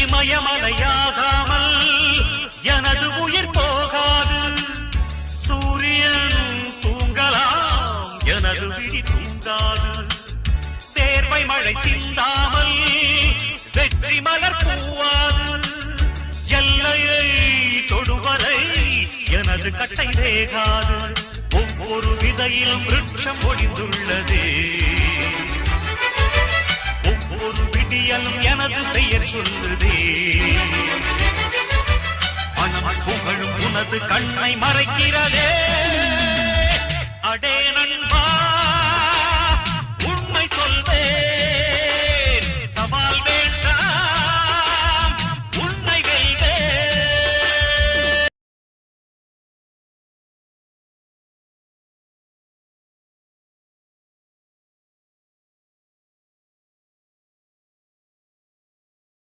இமயமலையாகாமல் எனது உயிர் போகாது. சூரியன் தூங்கலாம், எனது விழி தூங்காது. தேர்வை மழை சிந்தாமல் வெற்றி மலர் பூவாது. எல்லையை தொடுவரை எனது கட்டை வேகாது. ஒவ்வொரு விதையிலும் விருட்சம் ஒளிந்துள்ளதே. ஒவ்வொரு விடியலும் எனது பெயர் சொல்லுதே. மனம் புகழும் உனது கண்ணை மறைக்கிறதே. அடே நண்பா